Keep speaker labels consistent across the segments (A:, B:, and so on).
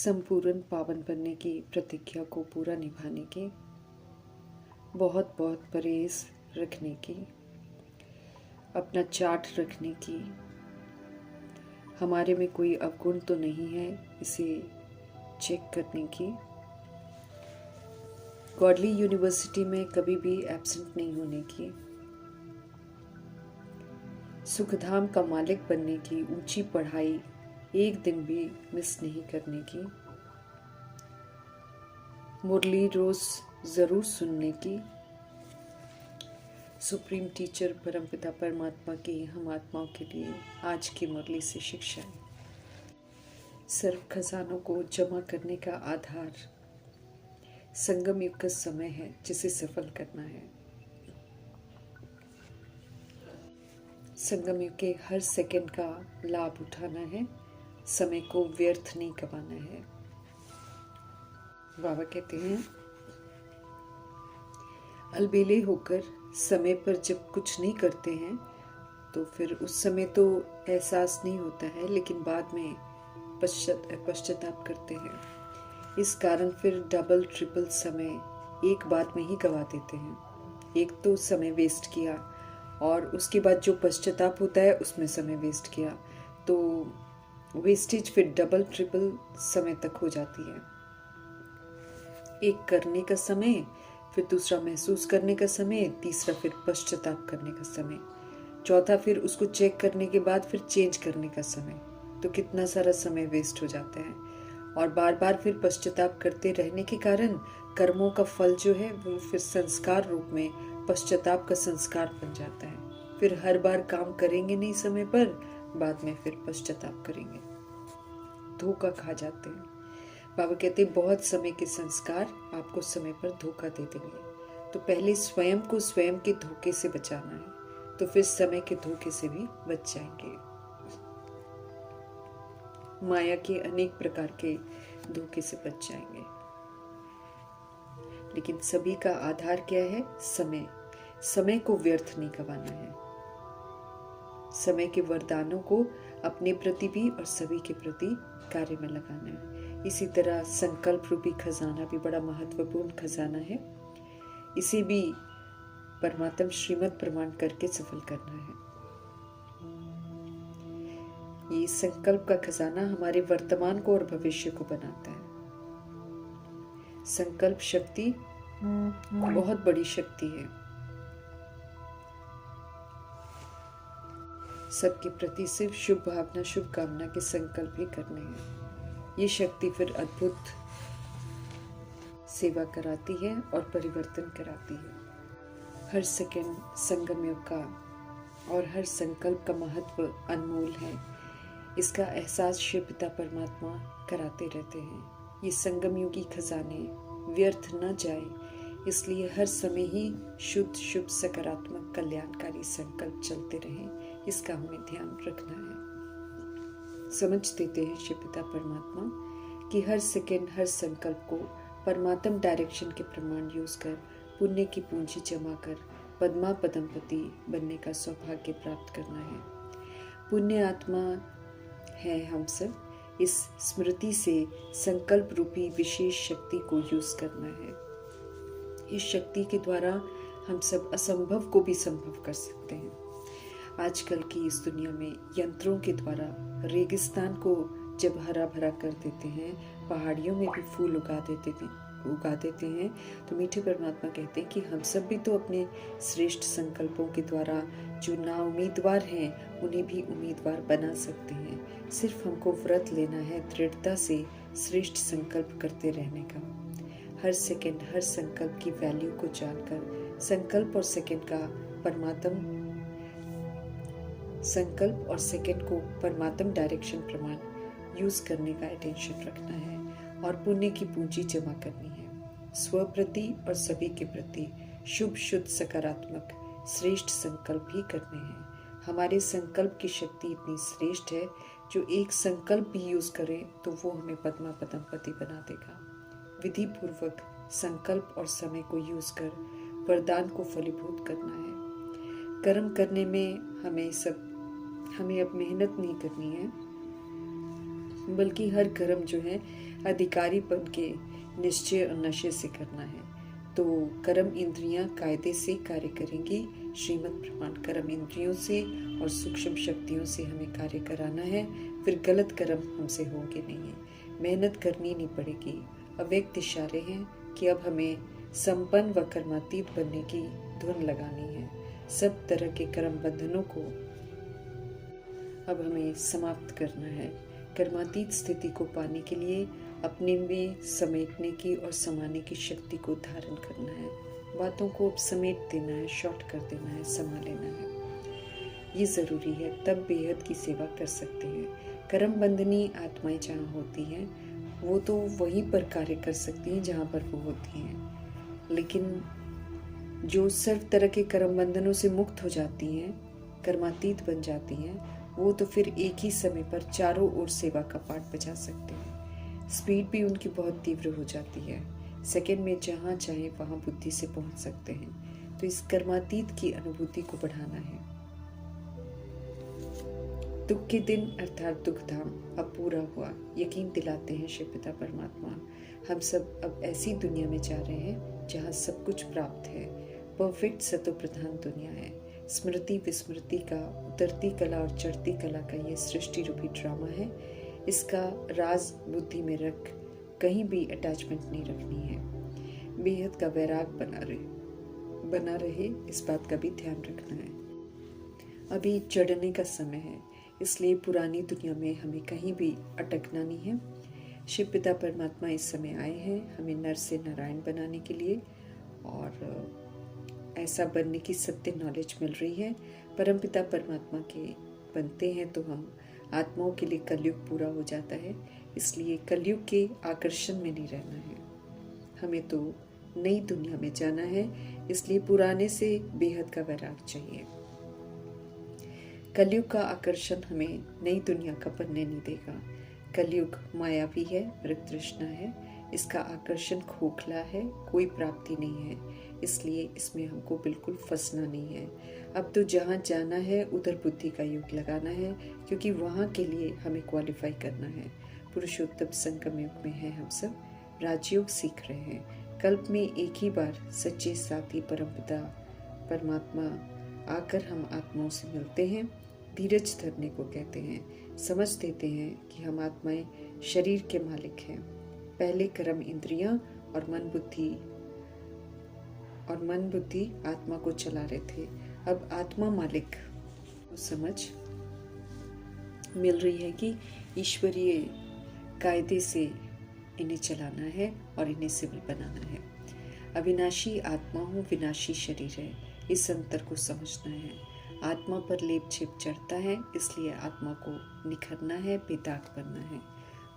A: संपूर्ण पावन बनने की प्रतिज्ञा को पूरा निभाने की, बहुत बहुत परहेज रखने की, अपना चार्ट रखने की, हमारे में कोई अवगुण तो नहीं है इसे चेक करने की, गॉडली यूनिवर्सिटी में कभी भी एब्सेंट नहीं होने की, सुखधाम का मालिक बनने की, ऊंची पढ़ाई एक दिन भी मिस नहीं करने की, मुरली रोज जरूर सुनने की, सुप्रीम टीचर परमपिता परमात्मा की हम आत्माओं के लिए आज की मुरली से शिक्षा है। सर्व खजानों को जमा करने का आधार संगम युग का समय है जिसे सफल करना है। संगम युग के हर सेकंड का लाभ उठाना है, समय को व्यर्थ नहीं गंवाना है। बाबा कहते हैं, अलबेले होकर समय पर जब कुछ नहीं करते हैं तो फिर उस समय तो एहसास नहीं होता है, लेकिन बाद में पश्चाताप करते हैं। इस कारण फिर डबल ट्रिपल समय एक बार में ही गवा देते हैं। एक तो समय वेस्ट किया और उसके बाद जो पश्चाताप होता है उसमें समय वेस्ट किया, तो वेस्टेज फिर डबल ट्रिपल समय तक हो जाती है। एक करने का समय, फिर दूसरा महसूस करने का समय, तीसरा फिर पश्चाताप करने का समय, चौथा फिर उसको चेक करने के बाद फिर चेंज करने का समय। तो कितना सारा समय वेस्ट हो जाता है और बार बार फिर पश्चाताप करते रहने के कारण कर्मों का फल जो है वो फिर संस्कार रूप में पश्चाताप का संस्कार बन जाता है। फिर हर बार काम करेंगे नहीं समय पर, बाद में फिर पश्चाताप करेंगे, धोखा खा जाते हैं। बाबा कहते हैं, बहुत समय के संस्कार आपको समय पर धोखा दे देंगे, तो पहले स्वयं को स्वयं के धोखे से बचाना है, तो फिर समय के धोखे से भी बच जाएंगे। माया के अनेक प्रकार के धोखे से बच जाएंगे, लेकिन सभी का आधार क्या है? समय। समय को व्यर्थ नहीं गंवाना है। समय के वरदानों को अपने प्रति भी और सभी के प्रति कार्य में लगाना है। इसी तरह संकल्प रूपी खजाना भी बड़ा महत्वपूर्ण खजाना है। इसे भी परमात्म श्रीमत प्रमाण करके सफल करना है। ये संकल्प का खजाना हमारे वर्तमान को और भविष्य को बनाता है। संकल्प शक्ति बहुत बड़ी शक्ति है। सबके प्रति सिर्फ शुभ भावना, शुभ कामना के संकल्प ही करने हैं। ये शक्ति फिर अद्भुत सेवा कराती है और परिवर्तन कराती है। हर सेकंड संगम युग का और हर संकल्प का महत्व अनमोल है। इसका एहसास शिव पिता परमात्मा कराते रहते हैं। ये संगम युगी खजाने व्यर्थ न जाए, इसलिए हर समय ही शुद्ध, शुभ, सकारात्मक, कल्याणकारी संकल्प चलते रहें, इसका हमें ध्यान रखना है। समझ देते हैं शिव पिता परमात्मा कि हर सेकंड, हर संकल्प को परमात्म डायरेक्शन के प्रमाण यूज कर पुण्य की पूंजी जमा कर पद्मा पदमपति बनने का सौभाग्य प्राप्त करना है। पुण्य आत्मा है हम सब। इस स्मृति से संकल्प रूपी विशेष शक्ति को यूज करना है। इस शक्ति के द्वारा हम सब असंभव को भी संभव कर सकते हैं। आजकल की इस दुनिया में यंत्रों के द्वारा रेगिस्तान को जब हरा भरा कर देते हैं, पहाड़ियों में भी फूल उगा देते हैं, तो मीठे परमात्मा कहते हैं कि हम सब भी तो अपने श्रेष्ठ संकल्पों के द्वारा जो ना उम्मीदवार हैं उन्हें भी उम्मीदवार बना सकते हैं। सिर्फ हमको व्रत लेना है, दृढ़ता से श्रेष्ठ संकल्प करते रहने का। हर सेकंड, हर संकल्प की वैल्यू को जानकर संकल्प और सेकंड को परमात्म डायरेक्शन प्रमाण यूज करने का अटेंशन रखना है और पुण्य की पूंजी जमा करनी है। स्व प्रति और सभी के प्रति शुभ, शुद्ध, सकारात्मक, श्रेष्ठ संकल्प ही करने हैं। हमारे संकल्प की शक्ति इतनी श्रेष्ठ है, जो एक संकल्प भी यूज करें तो वो हमें पद्मा पदमपति बना देगा। विधि पूर्वक संकल्प और समय को यूज कर वरदान को फलीभूत करना है। कर्म करने में हमें अब मेहनत नहीं करनी है। बल्कि हर कर्म जो है अधिकारीपन के निश्चय और नशे से करना है। तो कर्म इंद्रियां कायदे से कार्य करेंगी। श्रीमद् प्रमाण कर्म इंद्रियों से और सूक्ष्म शक्तियों से हमें कार्य कराना है। फिर गलत कर्म हमसे होंगे नहीं है, मेहनत करनी नहीं पड़ेगी। अव्यक्त इशारे हैं कि अब हमें संपन्न व कर्मातीत बनने की धुन लगानी है। सब तरह के कर्म बंधनों को अब हमें समाप्त करना है। कर्मातीत स्थिति को पाने के लिए अपने में समेटने की और समाने की शक्ति को धारण करना है। बातों को अब समेट देना है, शॉर्ट कर देना है, समा लेना है। ये ज़रूरी है, तब बेहद की सेवा कर सकते हैं। कर्म बंधनी आत्माएं जहाँ होती हैं वो तो वहीं पर कार्य कर सकती हैं जहाँ पर वो होती हैं, लेकिन जो सर्व तरह के कर्म बंधनों से मुक्त हो जाती हैं, कर्मातीत बन जाती हैं, वो तो फिर एक ही समय पर चारों ओर सेवा का पाठ बजा सकते हैं। स्पीड भी उनकी बहुत तीव्र हो जाती है। सेकंड में जहाँ चाहे वहाँ बुद्धि से पहुँच सकते हैं। तो इस कर्मातीत की अनुभूति को बढ़ाना है। दुख के दिन अर्थात दुख धाम अब पूरा हुआ, यकीन दिलाते हैं शिव पिता परमात्मा। हम सब अब ऐसी दुनिया में जा रहे हैं जहाँ सब कुछ प्राप्त है। परफेक्ट सतो प्रधान दुनिया है। स्मृति विस्मृति का, उतरती कला और चढ़ती कला का ये सृष्टि रूपी ड्रामा है। इसका राज बुद्धि में रख कहीं भी अटैचमेंट नहीं रखनी है। बेहद का वैराग बना रहे इस बात का भी ध्यान रखना है। अभी चढ़ने का समय है, इसलिए पुरानी दुनिया में हमें कहीं भी अटकना नहीं है। शिव पिता परमात्मा इस समय आए हैं हमें नर से नारायण बनाने के लिए, और ऐसा बनने की सत्य नॉलेज मिल रही है। परमपिता परमात्मा के बनते हैं तो हम आत्माओं के लिए कलयुग पूरा हो जाता है। इसलिए कलयुग के आकर्षण में नहीं रहना है, हमें तो नई दुनिया में जाना है। इसलिए पुराने से बेहद का वैराग चाहिए। कलयुग का आकर्षण हमें नई दुनिया का बनने नहीं देगा। कलयुग मायावी है, मृग तृष्णा है, इसका आकर्षण खोखला है, कोई प्राप्ति नहीं है। इसलिए इसमें हमको बिल्कुल फंसना नहीं है। अब तो जहाँ जाना है उधर बुद्धि का योग लगाना है, क्योंकि वहाँ के लिए हमें क्वालिफाई करना है। पुरुषोत्तम संगम युग में है हम सब, राजयोग सीख रहे हैं। कल्प में एक ही बार सच्चे साथी परमपिता परमात्मा आकर हम आत्माओं से मिलते हैं। धीरज धरने को कहते हैं। समझ देते हैं कि हम आत्माएं शरीर के मालिक हैं। पहले कर्म इंद्रियां और मन बुद्धि आत्मा को चला रहे थे। अब आत्मा मालिक समझ मिल रही है कि ईश्वरीय कायदे से इन्हें चलाना है और इन्हें सिविल बनाना है। अविनाशी आत्मा हूँ, विनाशी शरीर है, इस अंतर को समझना है। आत्मा पर लेप छिप चढ़ता है, इसलिए आत्मा को निखरना है, बेदाग बनना है।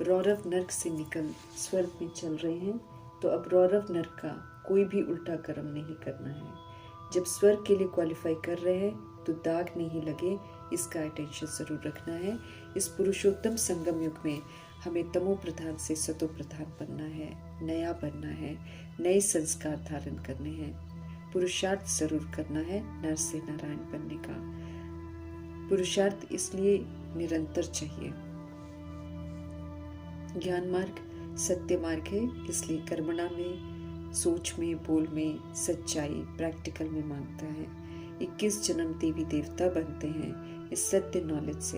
A: रौरव नर्क से निकल स्वर्ग में चल रहे हैं, तो अब रौरव नर्क का कोई भी उल्टा कर्म नहीं करना है। जब स्वर्ग के लिए क्वालिफाई कर रहे हैं तो दाग नहीं लगे, इसका अटेंशन जरूर रखना है। इस पुरुषोत्तम संगम युग में हमें तमो प्रधान से सतो प्रधान बनना है, नया बनना है, नए संस्कार धारण करने हैं। पुरुषार्थ जरूर करना है नर से नारायण बनने का। पुरुषार्थ इसलिए निरंतर चाहिए। ज्ञान मार्ग सत्य मार्ग है, इसलिए कर्मणा में, सोच में, बोल में सच्चाई प्रैक्टिकल में मांगता है। 21 जन्म देवी देवता बनते हैं इस सत्य नॉलेज से।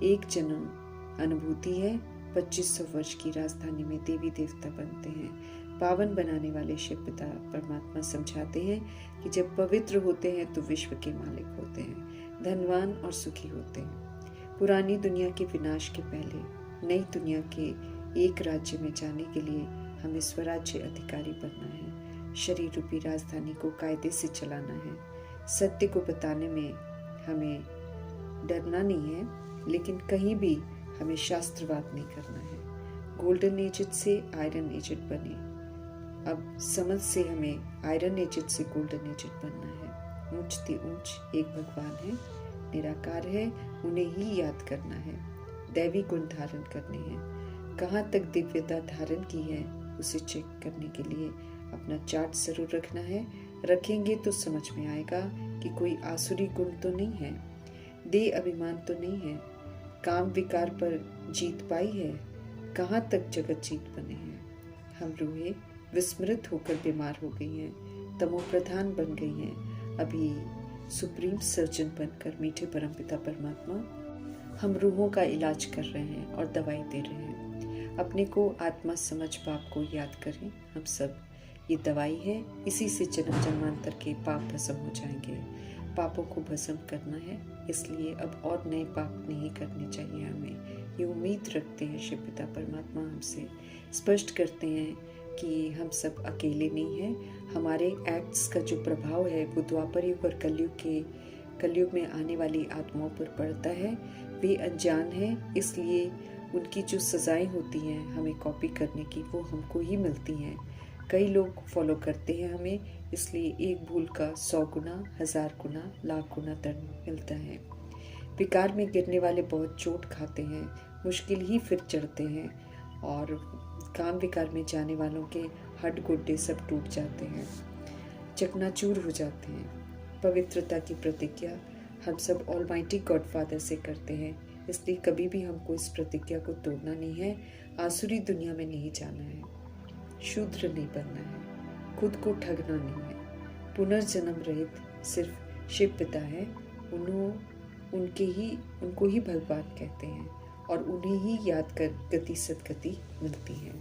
A: एक जन्म अनुभूति है, 2500 वर्ष की राजधानी में देवी देवता बनते हैं। पावन बनाने वाले शिव पिता परमात्मा समझाते हैं कि जब पवित्र होते हैं तो विश्व के मालिक होते हैं, धनवान और सुखी होते हैं। पुरानी दुनिया के विनाश के पहले नई दुनिया के एक राज्य में जाने के लिए हमें स्वराज्य अधिकारी बनना है। शरीर रूपी राजधानी को कायदे से चलाना है। सत्य को बताने में हमें डरना नहीं है, लेकिन कहीं भी हमें शास्त्रवाद नहीं करना है। गोल्डन एजेड से आयरन एजेड बने। अब समझ से हमें आयरन एजेड से गोल्डन एजेड बनना है। ऊंच ती ऊंच एक भगवान है, निराकार है, उन्हें ही याद करना है। दैवी गुण धारण करने हैं। कहाँ तक दिव्यता धारण की है उसे चेक करने के लिए अपना चार्ट जरूर रखना है। रखेंगे तो समझ में आएगा कि कोई आसुरी गुण तो नहीं है, देह अभिमान तो नहीं है, काम विकार पर जीत पाई है? कहाँ तक जगत जीत बने हैं? हम रूहें विस्मृत होकर बीमार हो गई हैं, तमो प्रधान बन गई हैं। अभी सुप्रीम सर्जन बनकर मीठे परमपिता परमात्मा हम रूहों का इलाज कर रहे हैं और दवाई दे रहे हैं। अपने को आत्मा समझ पाप को याद करें। हम सब ये दवाई है, इसी से जन्म जन्मांतर के पाप भस्म हो जाएंगे। पापों को भस्म करना है, इसलिए अब और नए पाप नहीं करने चाहिए। हमें ये उम्मीद रखते हैं शिव पिता परमात्मा हमसे स्पष्ट करते हैं कि हम सब अकेले नहीं हैं। हमारे एक्ट्स का जो प्रभाव है वो द्वापर युग और कलयुग में आने वाली आत्माओं पर पड़ता है। वे अनजान हैं, इसलिए उनकी जो सज़ाएं होती हैं हमें कॉपी करने की, वो हमको ही मिलती हैं। कई लोग फॉलो करते हैं हमें, इसलिए एक भूल का 100 गुना, 1000 गुना, लाख गुना दंड मिलता है। विकार में गिरने वाले बहुत चोट खाते हैं, मुश्किल ही फिर चढ़ते हैं, और काम विकार में जाने वालों के हड्ड गुड्डे सब टूट जाते हैं, चकनाचूर हो जाते हैं। पवित्रता की प्रतिज्ञा हम सब ऑलमाइटी गॉडफादर से करते हैं, इसलिए कभी भी हमको इस प्रतिज्ञा को तोड़ना नहीं है। आसुरी दुनिया में नहीं जाना है, शूद्र नहीं बनना है, खुद को ठगना नहीं है। पुनर्जन्म रहित सिर्फ शिव पिता है, उनको ही भगवान कहते हैं और उन्हें ही याद कर गति सदगति मिलती है।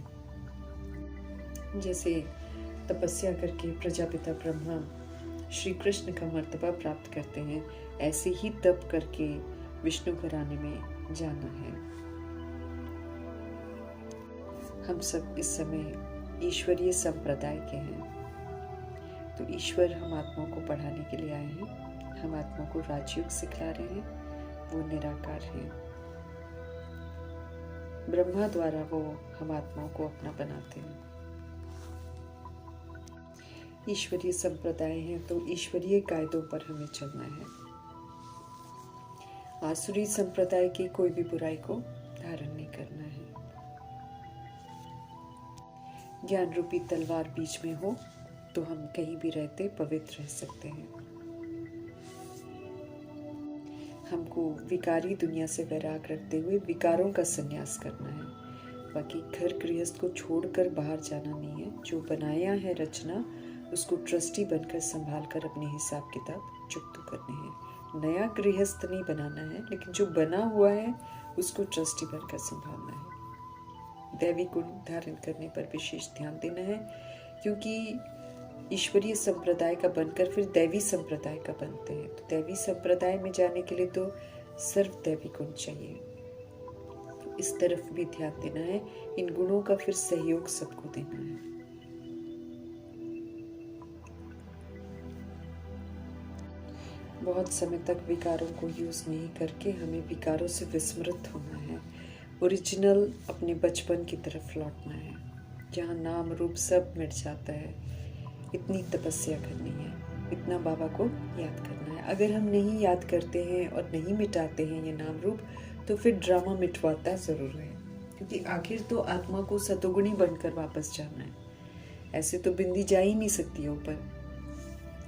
A: जैसे तपस्या करके प्रजापिता ब्रह्मा श्री कृष्ण का मर्तबा प्राप्त करते हैं, ऐसे ही तप करके विष्णु घराने में जाना है। हम सब इस समय ईश्वरीय संप्रदाय के हैं, तो ईश्वर हम आत्माओं को पढ़ाने के लिए आए हैं। हम आत्माओं को राजयोग सिखला रहे हैं, वो निराकार हैं। ब्रह्मा द्वारा वो हम आत्माओं को अपना बनाते हैं। ईश्वरीय संप्रदाय है तो ईश्वरीय कायदों पर हमें चलना है। आसुरी संप्रदाय की कोई भी बुराई को धारण नहीं करना है। ज्ञान रूपी तलवार बीच में हो तो हम कहीं भी रहते पवित्र रह सकते हैं। हमको विकारी दुनिया से वैराग रखते हुए विकारों का संन्यास करना है। बाकी घर गृहस्थ को छोड़कर बाहर जाना नहीं है। जो बनाया है रचना, उसको ट्रस्टी बनकर संभाल कर अपने हिसाब किताब चुकता करने हैं। नया गृहस्थ नहीं बनाना है, लेकिन जो बना हुआ है उसको ट्रस्टी बनकर संभालना है। दैवी गुण धारण करने पर विशेष ध्यान देना है, क्योंकि ईश्वरीय संप्रदाय का बनकर फिर दैवी संप्रदाय का बनते हैं। तो दैवी संप्रदाय में जाने के लिए तो सर्व दैवी गुण चाहिए, तो इस तरफ भी ध्यान देना है। इन गुणों का फिर सहयोग सबको देना है। बहुत समय तक विकारों को यूज नहीं करके हमें विकारों से विस्मृत होना है। ओरिजिनल अपने बचपन की तरफ लौटना है, जहाँ नाम रूप सब मिट जाता है। इतनी तपस्या करनी है, इतना बाबा को याद करना है। अगर हम नहीं याद करते हैं और नहीं मिटाते हैं ये नाम रूप, तो फिर ड्रामा मिटवाता ज़रूर है, क्योंकि आखिर तो आत्मा को सतोगुणी बनकर वापस जाना है। ऐसे तो बिंदी जा ही नहीं सकती है ऊपर,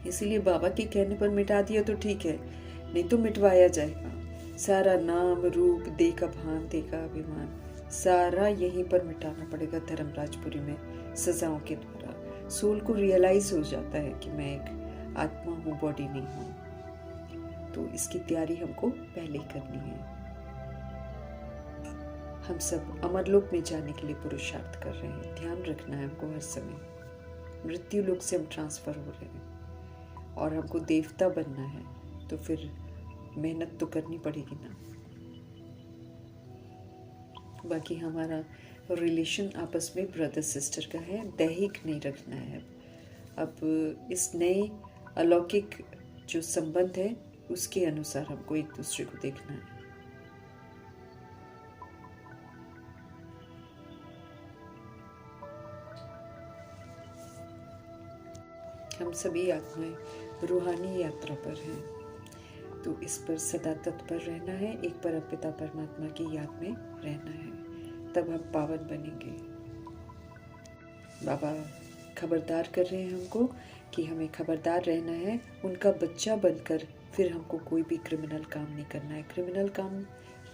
A: इसीलिए बाबा के कहने पर मिटा दिया तो ठीक है, नहीं तो मिटवाया जाएगा। सारा नाम रूप, दे का भान, दे का अभिमान, सारा यहीं पर मिटाना पड़ेगा धर्मराजपुरी में सजाओं के द्वारा। सोल को रियलाइज हो जाता है कि मैं एक आत्मा हूँ, बॉडी नहीं हूँ। तो इसकी तैयारी हमको पहले ही करनी है। हम सब अमरलोक में जाने के लिए पुरुषार्थ कर रहे हैं। ध्यान रखना है हमको हर समय। मृत्यु लोक से हम ट्रांसफर हो रहे हैं और हमको देवता बनना है, तो फिर मेहनत तो करनी पड़ेगी ना। बाकी हमारा रिलेशन आपस में ब्रदर सिस्टर का है, दैहिक नहीं रखना है। अब इस नए अलौकिक जो संबंध है उसके अनुसार हमको एक दूसरे को देखना है। हम सभी आत्माएं रूहानी यात्रा पर हैं, तो इस पर सदा तत्पर रहना है। एक परमपिता परमात्मा की याद में रहना है, तब हम पावन बनेंगे। बाबा खबरदार कर रहे हैं हमको कि हमें खबरदार रहना है। उनका बच्चा बनकर फिर हमको कोई भी क्रिमिनल काम नहीं करना है। क्रिमिनल काम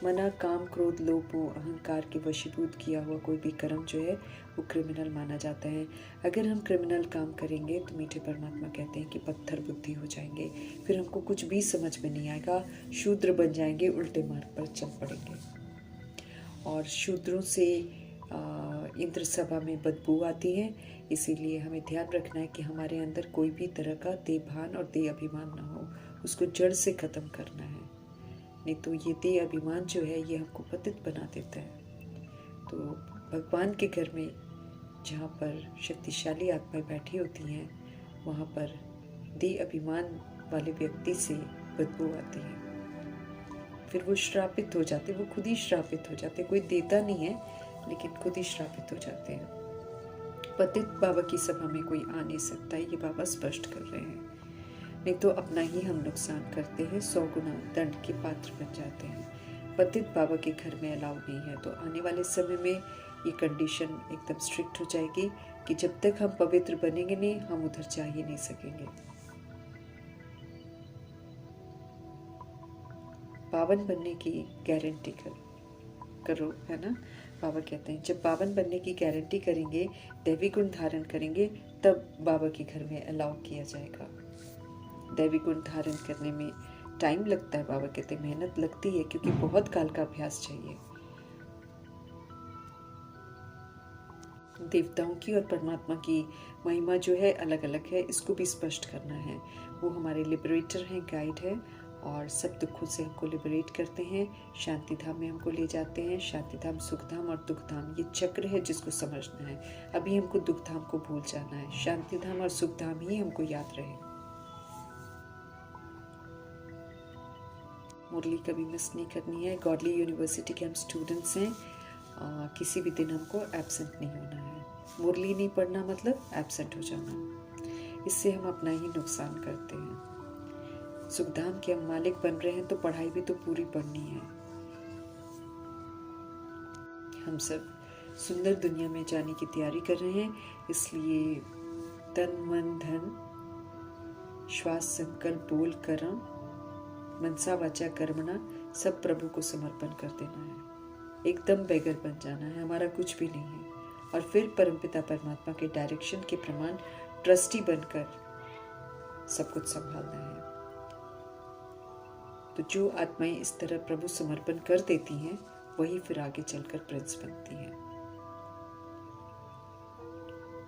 A: मना, काम, क्रोध, लोभ, मोह, अहंकार के वशीभूत किया हुआ कोई भी कर्म जो है वो क्रिमिनल माना जाता है। अगर हम क्रिमिनल काम करेंगे तो मीठे परमात्मा कहते हैं कि पत्थर बुद्धि हो जाएंगे, फिर हमको कुछ भी समझ में नहीं आएगा, शूद्र बन जाएंगे, उल्टे मार्ग पर चल पड़ेंगे। और शूद्रों से इंद्र सभा में बदबू आती है, इसीलिए हमें ध्यान रखना है कि हमारे अंदर कोई भी तरह का देहभान और देह अभिमान ना हो, उसको जड़ से ख़त्म करना है। नहीं तो ये देह अभिमान जो है ये हमको पतित बना देता है। तो भगवान के घर में जहाँ पर शक्तिशाली आत्माएं बैठी होती हैं, वहाँ पर देह अभिमान वाले व्यक्ति से बदबू आती है, फिर वो श्रापित हो जाते, वो खुद ही श्रापित हो जाते, कोई देता नहीं है लेकिन खुद ही श्रापित हो जाते हैं। पतित बाबा की सभा में कोई आ नहीं सकता है, ये बाबा स्पष्ट कर रहे हैं। नहीं तो अपना ही हम नुकसान करते हैं, 100 गुना दंड के पात्र बन जाते हैं। पतित बाबा के घर में अलाउ नहीं है। तो आने वाले समय में ये कंडीशन एकदम स्ट्रिक्ट हो जाएगी कि जब तक हम पवित्र बनेंगे नहीं, हम उधर जा ही नहीं सकेंगे। पावन बनने की गारंटी करो, है ना। बाबा कहते हैं जब पावन बनने की गारंटी करेंगे, दैवी गुण धारण करेंगे, तब बाबा के घर में अलाउ किया जाएगा। दैवी गुण धारण करने में टाइम लगता है, बाबा कहते हैं मेहनत लगती है, क्योंकि बहुत काल का अभ्यास चाहिए। देवताओं की और परमात्मा की महिमा जो है अलग अलग है, इसको भी स्पष्ट करना है। वो हमारे लिबरेटर हैं, गाइड है, और सब दुखों से हमको लिबरेट करते हैं, शांति धाम में हमको ले जाते हैं। शांति धाम, सुख धाम और दुख धाम, ये चक्र है जिसको समझना है। अभी हमको दुख धाम को भूल जाना है, शांति धाम और सुख धाम ही हमको याद रहे। मुरली कभी मिस नहीं करनी है। गॉडली यूनिवर्सिटी के हम स्टूडेंट्स हैं, किसी भी दिन हमको एब्सेंट नहीं होना है। मुरली नहीं पढ़ना मतलब एब्सेंट हो जाना, इससे हम अपना ही नुकसान करते हैं। सुखधाम के हम मालिक बन रहे हैं तो पढ़ाई भी तो पूरी पढ़नी है। हम सब सुंदर दुनिया में जाने की तैयारी कर रहे हैं, इसलिए तन मन धन श्वास संकल्प बोल कर्म मनसा वाचा कर्मणा सब प्रभु को समर्पण कर देना है। एकदम बेगर बन जाना है, हमारा कुछ भी नहीं है। और फिर परमपिता परमात्मा के डायरेक्शन के प्रमाण ट्रस्टी बनकर सब कुछ संभालना है। तो जो आत्माएं इस तरह प्रभु समर्पण कर देती हैं, वही फिर आगे चलकर प्रिंस बनती हैं।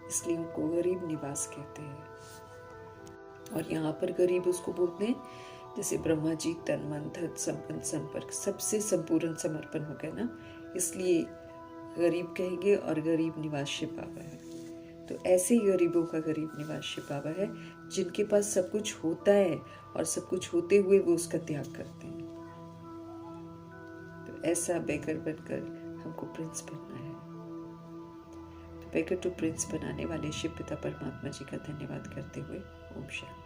A: इसलिए उनको गरीब निवास कहते हैं। और यहाँ पर गरीब उसको बोलते हैं जैसे ब्रह्मा जी तन मन धन संपन्न संपर्क सबसे संपूर्ण समर्पण हो गया ना, इसलिए गरीब कहेंगे। और गरीब निवास शिव बाबा है। तो ऐसे ही गरीबों का गरीब निवास शिव बाबा है, जिनके पास सब कुछ होता है और सब कुछ होते हुए वो उसका त्याग करते हैं। तो ऐसा बेगर बनकर हमको प्रिंस बनना है। तो बेगर टू प्रिंस बनाने वाले शिव पिता परमात्मा जी का धन्यवाद करते हुए ओम शांति।